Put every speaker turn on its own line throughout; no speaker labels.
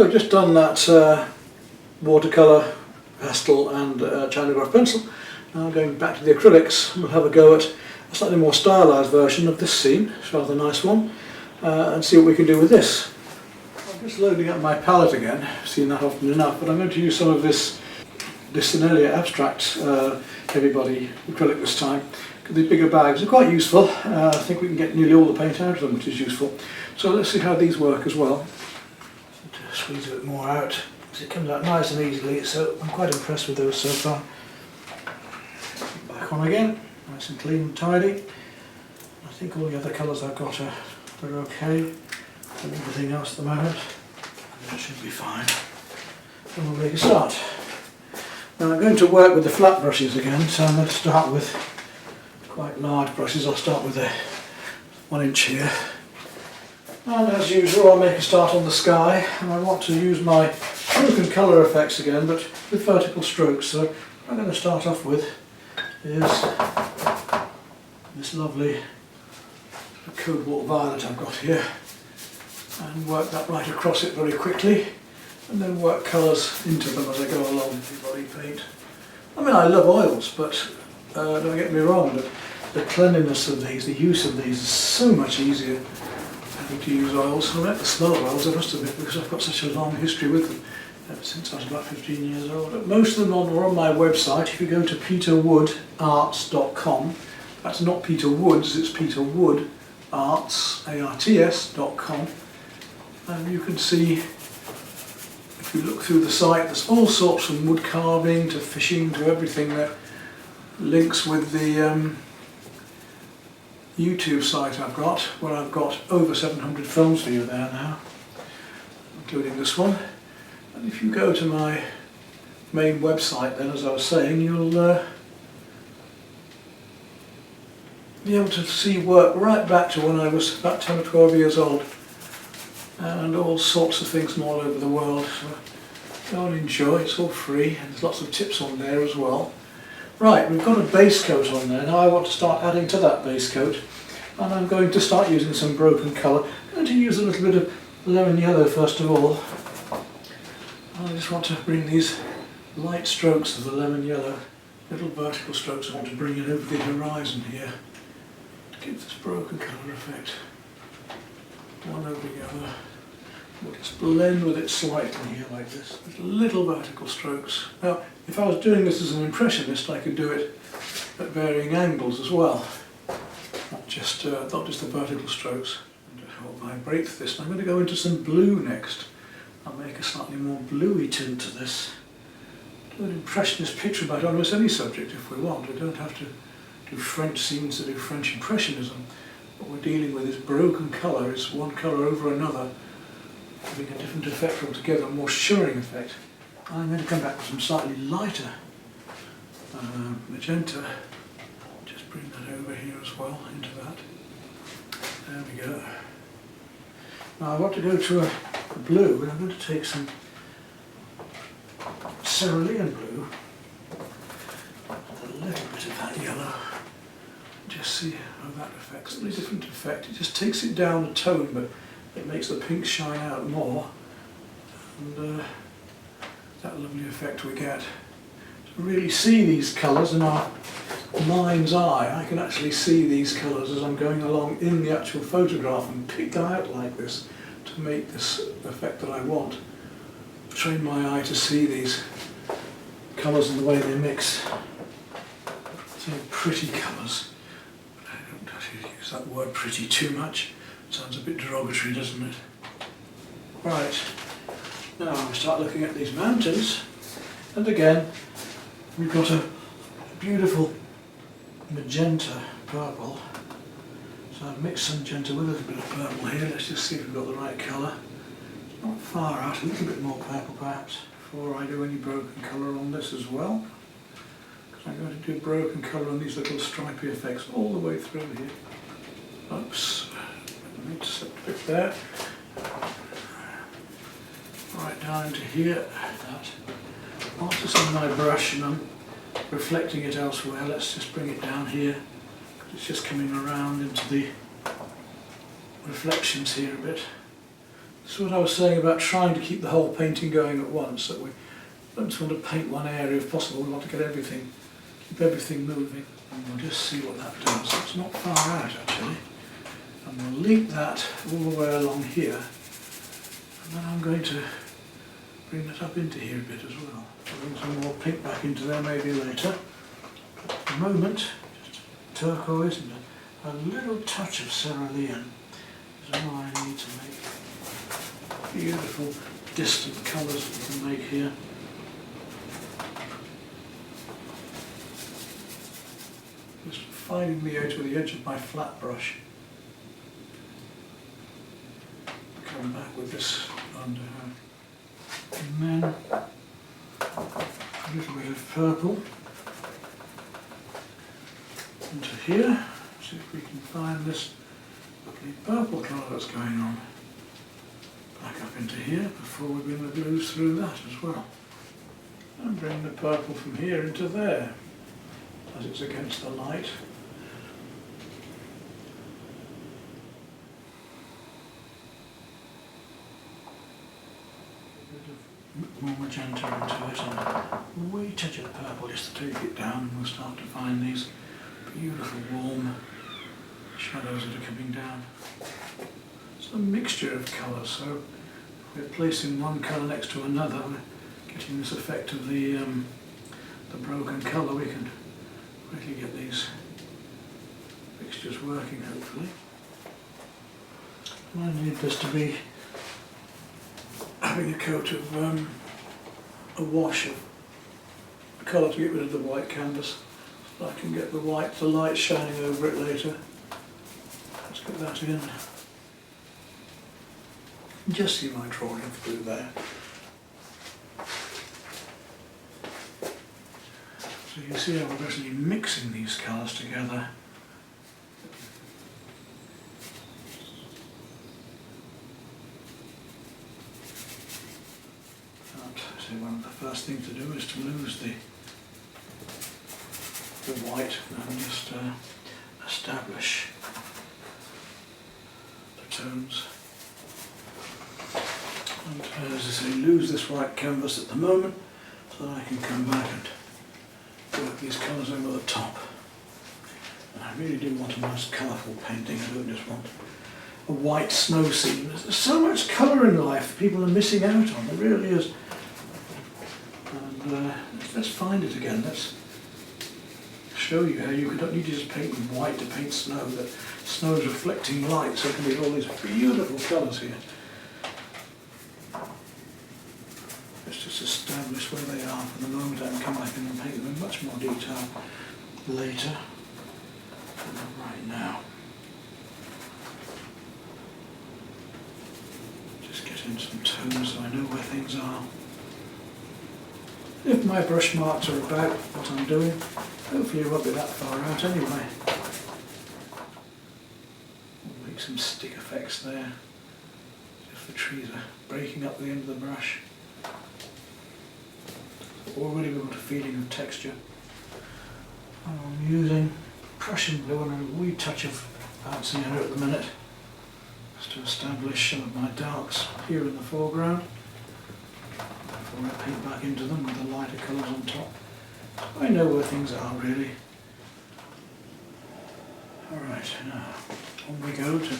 So I've just done that watercolour, pastel and China pencil. Now going back to the acrylics, we'll have a go at a slightly more stylised version of this scene. It's a rather nice one, and see what we can do with this. I'm just loading up my palette again, I've seen that often enough, but I'm going to use some of this Dissenelia Abstract heavy body acrylic this time. The bigger bags are quite useful. I think we can get nearly all the paint out of them, which is useful. So let's see how these work as well. To squeeze a bit more out, because it comes out nice and easily, so I'm quite impressed with those so far. Back on again, nice and clean and tidy. I think all the other colours I've got are okay, and everything else at the moment. That should be fine. And we'll make a start. Now I'm going to work with the flat brushes again, so I'm going to start with quite large brushes. I'll start with a 1 inch here. And as usual, I'll make a start on the sky, and I want to use my broken colour effects again, but with vertical strokes. So what I'm going to start off with is this lovely cobalt violet I've got here, and work that right across it very quickly, and then work colours into them as I go along with the body paint. I mean, I love oils, but don't get me wrong, but the cleanliness of these, the use of these is so much easier having to use oils. I like the smell of oils, I must admit, because I've got such a long history with them ever since I was about 15 years old. Most of them are on my website. If you go to peterwoodarts.com, that's not Peter Woods, it's Peter Wood Arts, ARTS.com, and you can see, if you look through the site, there's all sorts from wood carving to fishing to everything that links with the YouTube site I've got, where I've got over 700 films for you there now, including this one. And if you go to my main website then, as I was saying, you'll be able to see work right back to when I was about 10 or 12 years old, and all sorts of things from all over the world. So go and enjoy, it's all free, and there's lots of tips on there as well. Right, we've got a base coat on there. Now I want to start adding to that base coat, and I'm going to start using some broken colour. I'm going to use a little bit of lemon yellow first of all. I just want to bring these light strokes of the lemon yellow, little vertical strokes I want to bring in over the horizon here, to give this broken colour effect. One over the other. We'll just blend with it slightly here like this, with little vertical strokes. Now, if I was doing this as an impressionist, I could do it at varying angles as well, not just the vertical strokes. And I'll vibrate this. I'm going to go into some blue next. I'll make a slightly more bluey tint to this. Do an impressionist picture about almost any subject if we want. We don't have to do French scenes to do French impressionism. What we're dealing with is broken colour. It's one colour over another, giving a different effect altogether, a more showing effect. I'm going to come back with some slightly lighter magenta. Just bring that over here as well, into that. There we go. Now I want to go to a blue, and I'm going to take some cerulean blue, with a little bit of that yellow. Just see how that affects. It's a different effect. It just takes it down a tone, but it makes the pink shine out more, and that lovely effect we get. To really see these colours in our mind's eye, I can actually see these colours as I'm going along in the actual photograph and pick them out like this to make this effect that I want. Train my eye to see these colours and the way they mix. So pretty colours. I don't actually use that word pretty too much. Sounds a bit derogatory, doesn't it? Right, now we start looking at these mountains, and again we've got a beautiful magenta purple. So I've mixed some magenta with a little bit of purple here. Let's just see if we've got the right colour. Not far out, a little bit more purple perhaps, before I do any broken colour on this as well. Because I'm going to do broken colour on these little stripy effects all the way through here. Oops. I need to slip a bit there. Right down to here. That. After some of my brush, and I'm reflecting it elsewhere, let's just bring it down here. It's just coming around into the reflections here a bit. This is what I was saying about trying to keep the whole painting going at once, that we don't just want to paint one area if possible, we want to get everything, keep everything moving. And we'll just see what that does. It's not far out actually. And we'll link that all the way along here. And then I'm going to bring that up into here a bit as well. I'll bring some more pink back into there maybe later. But at the moment, just turquoise and a little touch of cerulean is all I need to make beautiful distant colours that we can make here. Just finding the edge with the edge of my flat brush. Come back with this under her. And then a little bit of purple into here. See if we can find this lovely purple colour that's going on. Back up into here before we bring the blues through that as well. And bring the purple from here into there as it's against the light. More magenta into it and a wee touch of purple just to take it down, and we'll start to find these beautiful warm shadows that are coming down. It's a mixture of colours, so if we're placing one colour next to another, we're getting this effect of the broken colour. We can really get these mixtures working hopefully. And I need this to be having a coat of a wash of colour to get rid of the white canvas, so I can get the light shining over it later. Let's get that in. Just see my drawing through there. So you see how we're actually mixing these colours together. One of the first things to do is to lose the white and just establish the tones. And as I say, lose this white canvas at the moment so that I can come back and work these colours over the top. And I really do want a nice colourful painting. I don't just want a white snow scene. There's so much colour in life people are missing out on, there really is. Let's find it again. Let's show you how you don't need to just paint with white to paint snow. That snow is reflecting light, so it can be all these beautiful colours here. Let's just establish where they are for the moment. I can come back in and paint them in much more detail later. And right now, just get in some tones so I know where things are. If my brush marks are about what I'm doing, hopefully it won't be that far out anyway. We'll make some stick effects there, if the trees are breaking up the end of the brush. Already we've got a feeling of texture. I'm using Prussian blue and a wee touch of bouncing in it at the minute, just to establish some of my darks here in the foreground. Before I paint back into them with the lighter colours on top. I know where things are really. Alright, now on we go to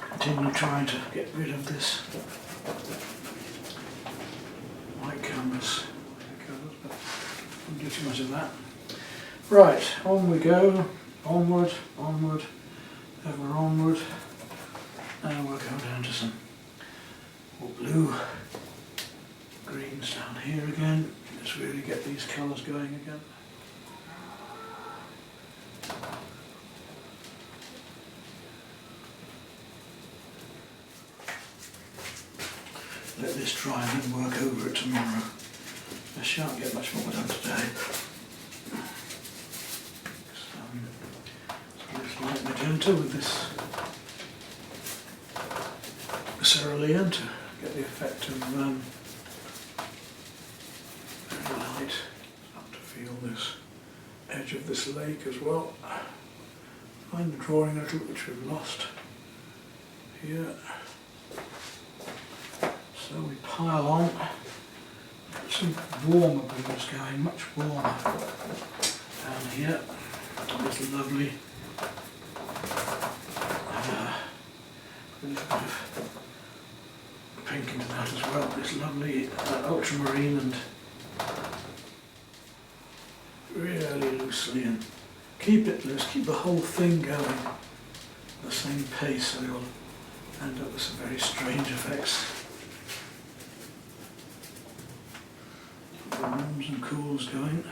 continue trying to get rid of this white canvas. But I won't do too much of that. Right, on we go, onward, onward, ever onward. Now we'll go down to some more blue. Greens down here again. Let's really get these colours going again. Let this dry and then work over it tomorrow. I shan't get much more done today. So this light magenta with this cerulean to get the effect of light. Start to feel this edge of this lake as well. Find the drawing a little which we've lost here. So we pile on, get some warmer blues going, much warmer. Down here, this lovely a little bit of pink into that as well. This lovely ultramarine, and really loosely, and keep it loose, keep the whole thing going at the same pace, so you'll end up with some very strange effects. Keep the warms and cools going,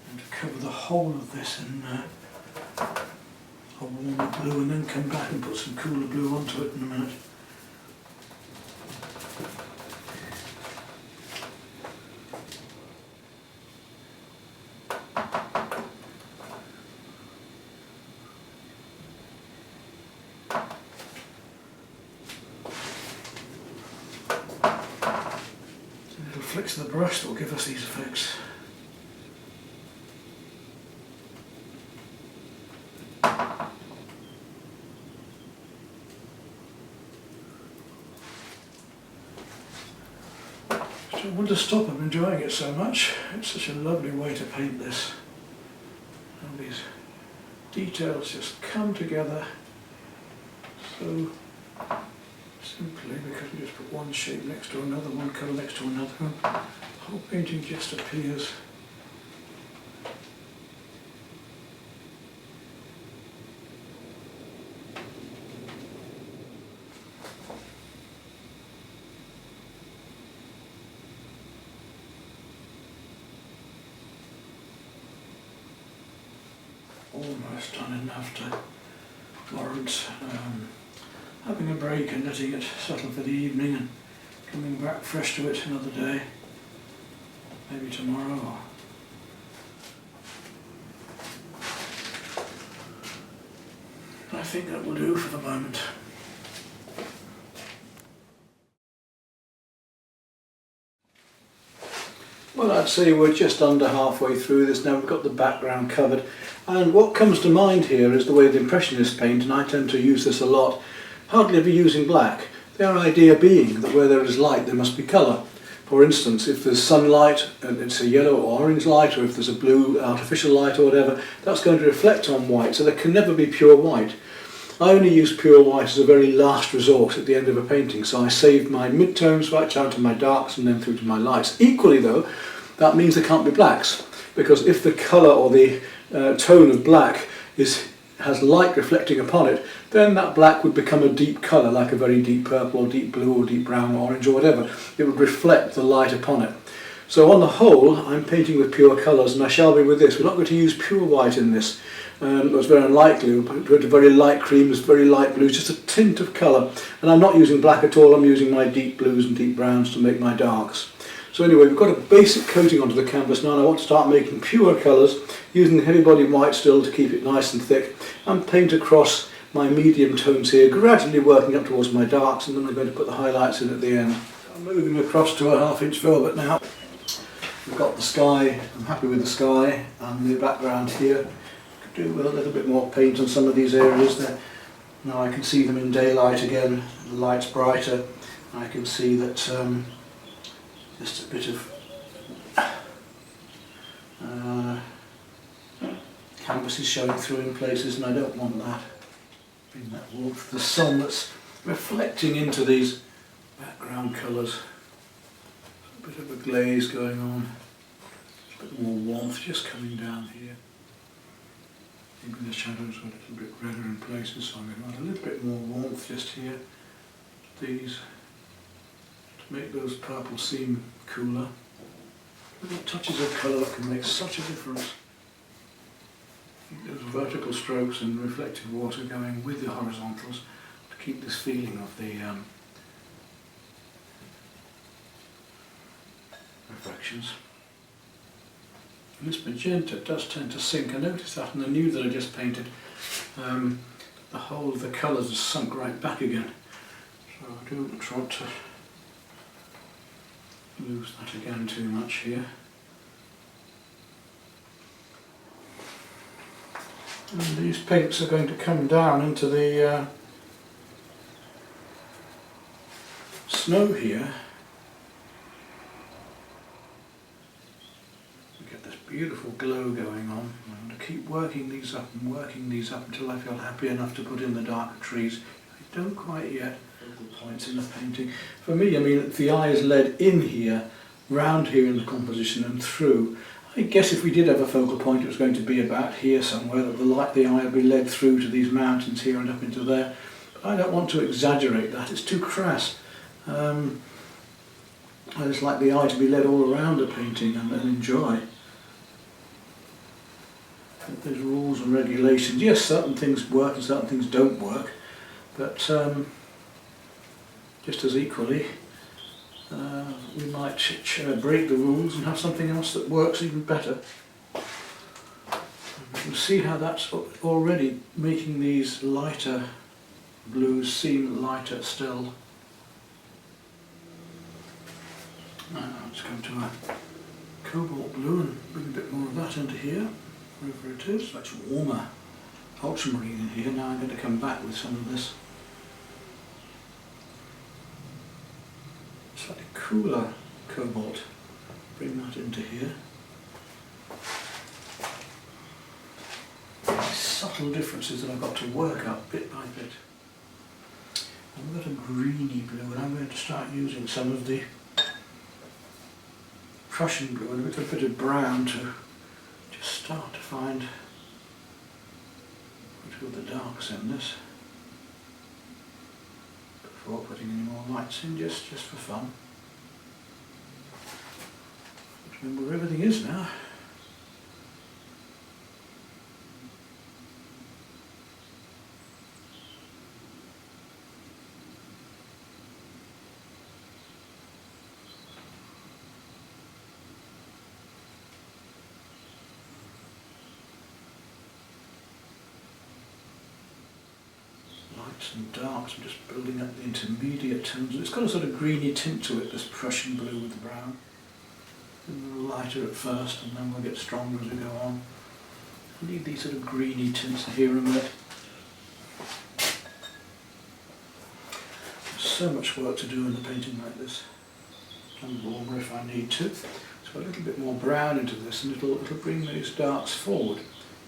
and to cover the whole of this in a warmer blue, and then come back and put some cooler blue onto it in a minute. Little flicks of the brush that will give us these effects. So I want to stop. I'm enjoying it so much. It's such a lovely way to paint this. And these details just come together so simply, because we just put one shape next to another, one colour next to another, and the whole painting just appears. Almost done enough to warrant having a break and letting it settle for the evening and coming back fresh to it another day, maybe tomorrow. I think that will do for the moment. Well, I'd say we're just under halfway through this now. We've got the background covered, and what comes to mind here is the way the Impressionists paint, and I tend to use this a lot, hardly ever using black. Their idea being that where there is light there must be colour. For instance, if there's sunlight and it's a yellow or orange light, or if there's a blue artificial light or whatever, that's going to reflect on white, so there can never be pure white. I only use pure white as a very last resort at the end of a painting, so I save my midtones right down to my darks and then through to my lights. Equally though, that means there can't be blacks, because if the colour or the tone of black has light reflecting upon it, then that black would become a deep colour, like a very deep purple or deep blue or deep brown or orange or whatever. It would reflect the light upon it. So on the whole, I'm painting with pure colours, and I shall be with this. We're not going to use pure white in this. It's very unlikely. We'll put very light creams, very light blues, just a tint of colour. And I'm not using black at all, I'm using my deep blues and deep browns to make my darks. So anyway, we've got a basic coating onto the canvas now, and I want to start making pure colours, using the heavy body white still to keep it nice and thick, and paint across my medium tones here, gradually working up towards my darks, and then I'm going to put the highlights in at the end. I'm moving across to a 1/2 inch velvet now. We've got the sky. I'm happy with the sky and the background here. Could do with a little bit more paint on some of these areas there. Now I can see them in daylight again, the light's brighter. I can see that just a bit of canvas is showing through in places, and I don't want that. In that warmth, the sun that's reflecting into these background colours. A bit of a glaze going on, a bit more warmth just coming down here. Maybe the shadows are a little bit redder in places, so I'm going to add a little bit more warmth just here. These, to make those purples seem cooler. Little touches of colour that can make such a difference. Those vertical strokes and reflective water going with the horizontals to keep this feeling of the reflections. And this magenta does tend to sink. I noticed that in the nude that I just painted. The whole of the colours has sunk right back again. So I don't try to lose that again too much here. And these pinks are going to come down into the snow here, we get this beautiful glow going on. I'm going to keep working these up and working these up until I feel happy enough to put in the darker trees. I don't quite yet focal points in the painting. For me, I mean, the eye is led in here, round here in the composition and through. I guess if we did have a focal point, it was going to be about here somewhere, that the eye would be led through to these mountains here and up into there. But I don't want to exaggerate that, it's too crass. I just like the eye to be led all around the painting and enjoy. There's rules and regulations. Yes, certain things work and certain things don't work, but just as equally, we might break the rules and have something else that works even better. You can see how that's already making these lighter blues seem lighter still. Now let's go to a cobalt blue and bring a bit more of that into here, wherever it is. Much warmer ultramarine in here. Now I'm going to come back with some of this slightly cooler cobalt, bring that into here. These subtle differences that I've got to work up bit by bit. And we've got a greeny blue, and I'm going to start using some of the Prussian blue and a little bit of brown to just start to find which of the darks in this, before putting any more lights in, just for fun. Remember where everything is now. Lights and darks, I'm just building up the intermediate tones. It's got a sort of greeny tint to it, this Prussian blue with the brown. A little lighter at first, and then we'll get stronger as we go on. I need these sort of greeny tints here in a minute. There's so much work to do in a painting like this. And warmer if I need to. So a little bit more brown into this, and it'll bring these darks forward.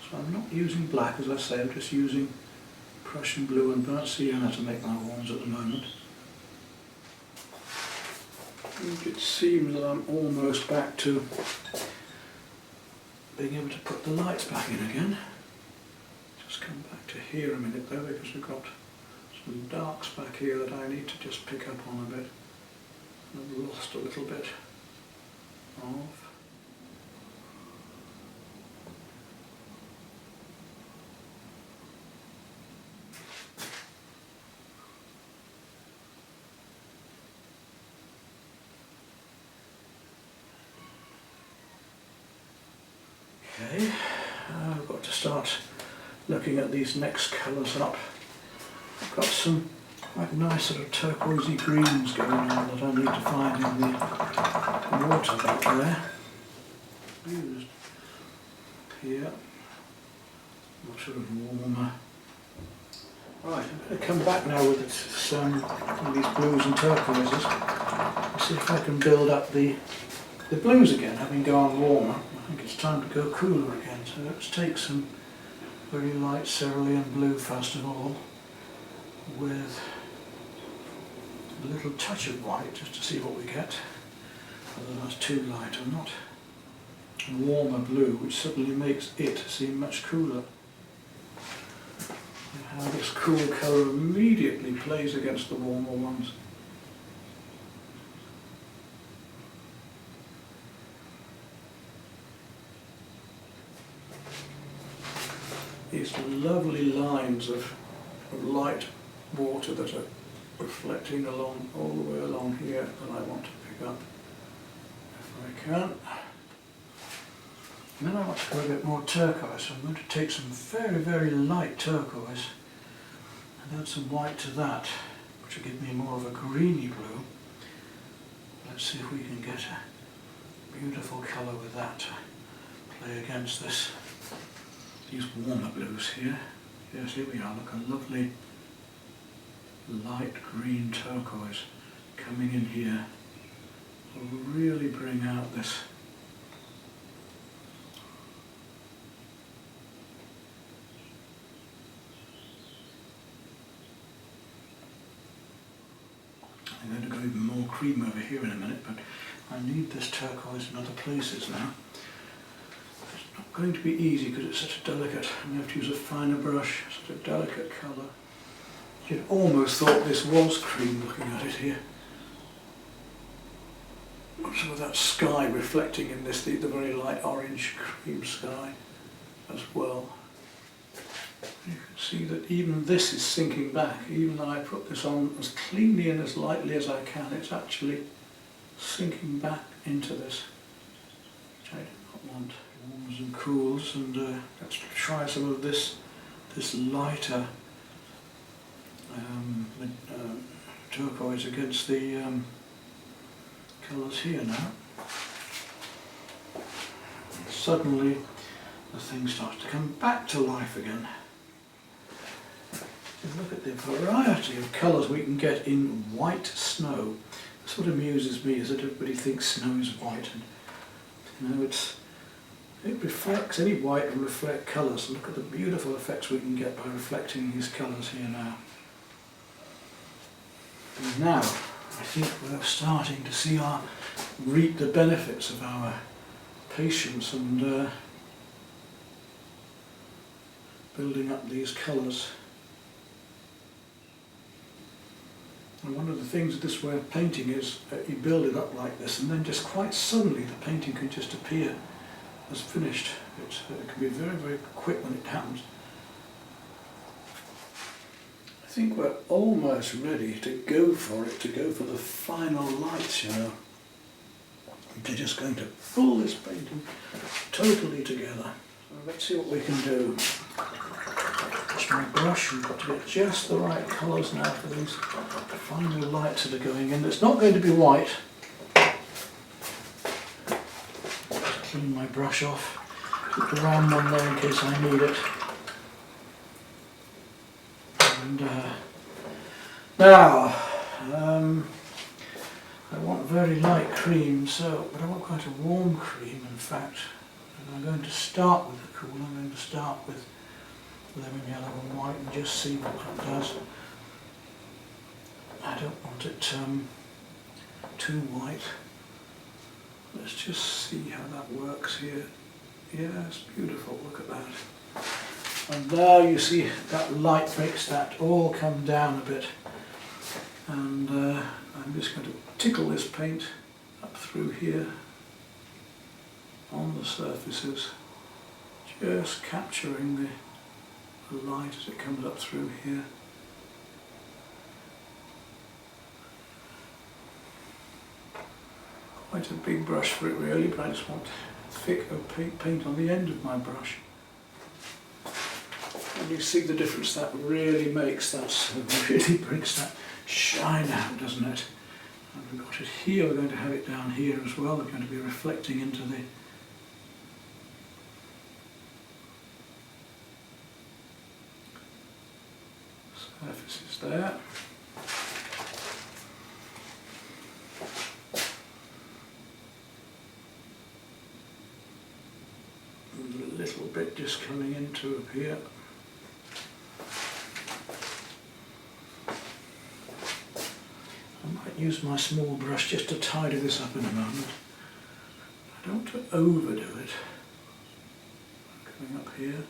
So I'm not using black, as I say, I'm just using Prussian blue and burnt sienna to make my horns at the moment. It seems that I'm almost back to being able to put the lights back in again. Just come back to here a minute though, because we've got some darks back here that I need to just pick up on a bit. I've lost a little bit of. Okay, I've got to start looking at these next colours up. I've got some quite nice sort of turquoisey greens going on that I need to find in the water back there. Used here, more sort of warmer. Right, I'm going to come back now with some of these blues and turquoises and see if I can build up the blues again, having gone warmer. I think it's time to go cooler again, so let's take some very light cerulean blue first of all, with a little touch of white just to see what we get, whether that's too light or not. A warmer blue, which suddenly makes it seem much cooler. And how this cool colour immediately plays against the warmer ones. These lovely lines of light water that are reflecting along all the way along here that I want to pick up if I can. And then I want to go a bit more turquoise, so I'm going to take some very, very light turquoise and add some white to that, which will give me more of a greeny blue. Let's see if we can get a beautiful colour with that to play against this. These warmer blues here. Yes, here we are, look, a lovely light green turquoise. coming in here will really bring out this. I'm going to go even more cream over here in a minute, but I need this turquoise in other places now. It's not going to be easy because it's such a delicate, I'm going to have to use a finer brush, such a delicate colour. You'd almost thought this was cream looking at it here. Some of that sky reflecting in this, the very light orange cream sky as well. You can see that even this is sinking back, even though I put this on as cleanly and as lightly as I can, it's actually sinking back into this, which I do not want. Warms and cools, and let's try some of this lighter turquoise against the colours here now. And suddenly the thing starts to come back to life again. Look at the variety of colours we can get in white snow. That's what amuses me, is that everybody thinks snow is white, and you know, it reflects, any white will reflect colours. Look at the beautiful effects we can get by reflecting these colours here now. And now I think we're starting to see reap the benefits of our patience and building up these colours. And one of the things with this way of painting is you build it up like this, and then just quite suddenly the painting can just appear as finished. It can be very, very quick when it happens. I think we're almost ready to go for it, to go for the final lights, you know. We're just going to pull this painting totally together. So let's see what we can do. It's my brush, we've got to get just the right colours now for these final lights that are going in. It's not going to be white. Just clean my brush off. Keep the round one there in case I need it. And now, I want very light cream, but I want quite a warm cream in fact. And I'm going to start with the cool. I'm going to start with lemon yellow and white and just see what that does. I don't want it too white. Let's just see how that works here. Yeah, it's beautiful, look at that. And now you see that light makes that all come down a bit. And I'm just going to tickle this paint up through here on the surfaces, just capturing the light as it comes up through here. Quite a big brush for it really, but I just want thick opaque paint on the end of my brush. And you see the difference that really makes. That really brings that shine out, doesn't it? And we've got it here, we're going to have it down here as well. We're going to be reflecting into the surfaces there. A little bit just coming into up here. I might use my small brush just to tidy this up in a moment. I don't want to overdo it. Coming up here,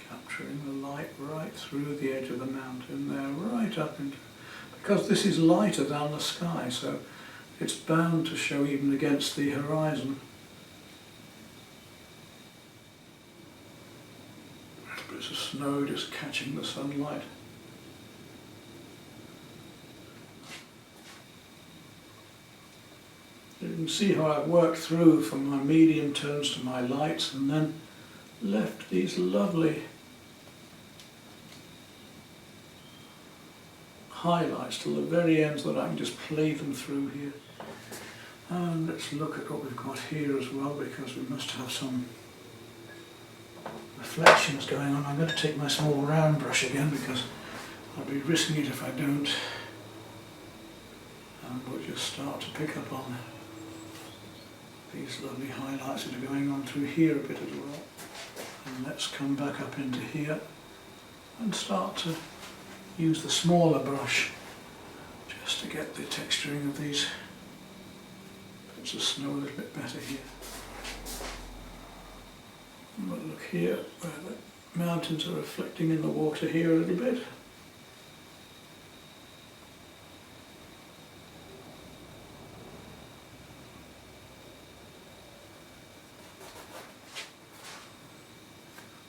capturing the light right through the edge of the mountain there, right up into, because this is lighter than the sky, so it's bound to show even against the horizon. Bits of snow just catching the sunlight. You can see how I've worked through from my medium tones to my lights and then left these lovely highlights till the very end so that I can just play them through here. And let's look at what we've got here as well, because we must have some reflections going on. I'm going to take my small round brush again because I'll be risking it if I don't. And we'll just start to pick up on these lovely highlights that are going on through here a bit as well. And let's come back up into here and start to use the smaller brush just to get the texturing of these bits of snow a little bit better here. And we'll look here where the mountains are reflecting in the water here a little bit.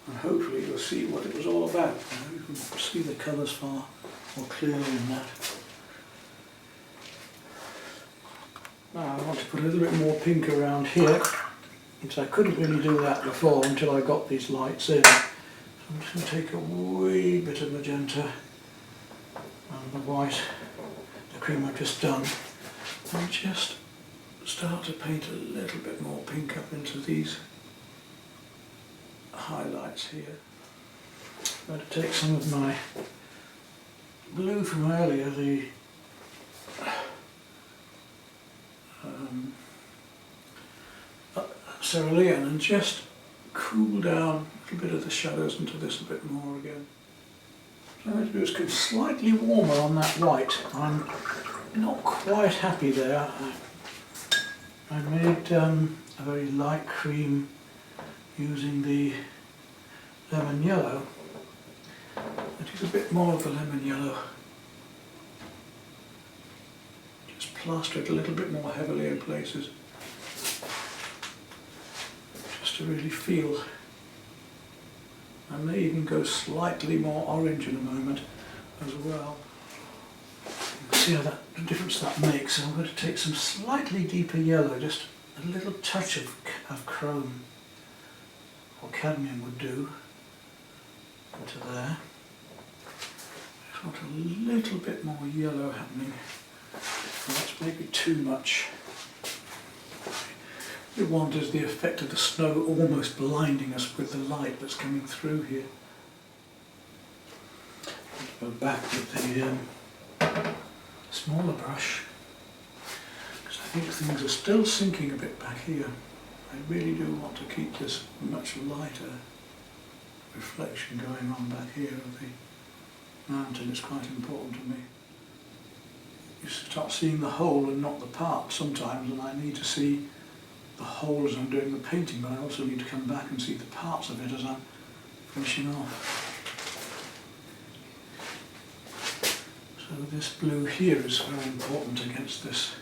And hopefully you'll see what it was all about. You can see the colours far more clearly in that. Now I want to put a little bit more pink around here, because I couldn't really do that before until I got these lights in. So I'm just going to take a wee bit of magenta and the white, the cream I've just done, and just start to paint a little bit more pink up into these highlights here. I'm going to take some of my blue from earlier, the cerulean, and just cool down a little bit of the shadows into this a bit more again. So I'm going to do is go slightly warmer on that white. I'm not quite happy there. I made a very light cream using the lemon yellow. I use a bit more of the lemon yellow. Just plaster it a little bit more heavily in places, just to really feel. I may even go slightly more orange in a moment as well. You can see how the difference that makes. So I'm going to take some slightly deeper yellow, just a little touch of chrome or cadmium would do into there. Just want a little bit more yellow happening. That's maybe too much. What we want is the effect of the snow almost blinding us with the light that's coming through here. I'll go back with the smaller brush, because I think things are still sinking a bit back here. I really do want to keep this much lighter reflection going on back here of the mountain. It's quite important to me. You start seeing the whole and not the part sometimes, and I need to see the whole as I'm doing the painting, but I also need to come back and see the parts of it as I'm finishing off. So this blue here is very important against this.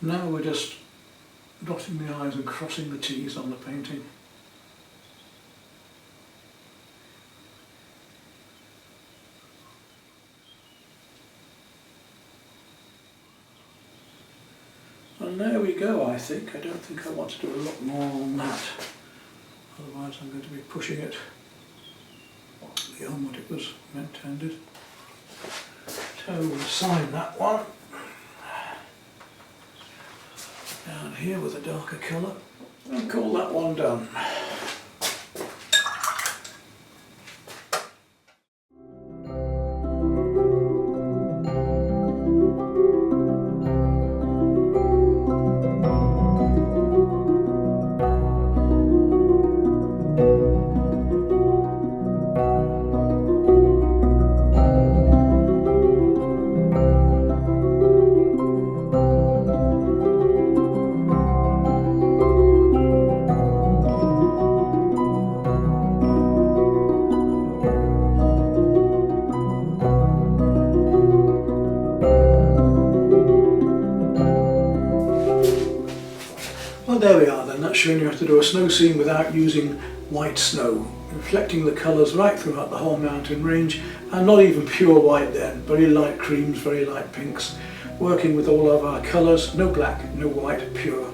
Now we're just dotting the I's and crossing the T's on the painting. And there we go, I think. I don't think I want to do a lot more on that. Otherwise I'm going to be pushing it beyond what it was intended. So we'll assign that one. Down here with a darker colour, and call that one done. Well, there we are then. that's showing you how to do a snow scene without using white snow, reflecting the colours right throughout the whole mountain range, and not even pure white then, very light creams, very light pinks, working with all of our colours, no black, no white, pure.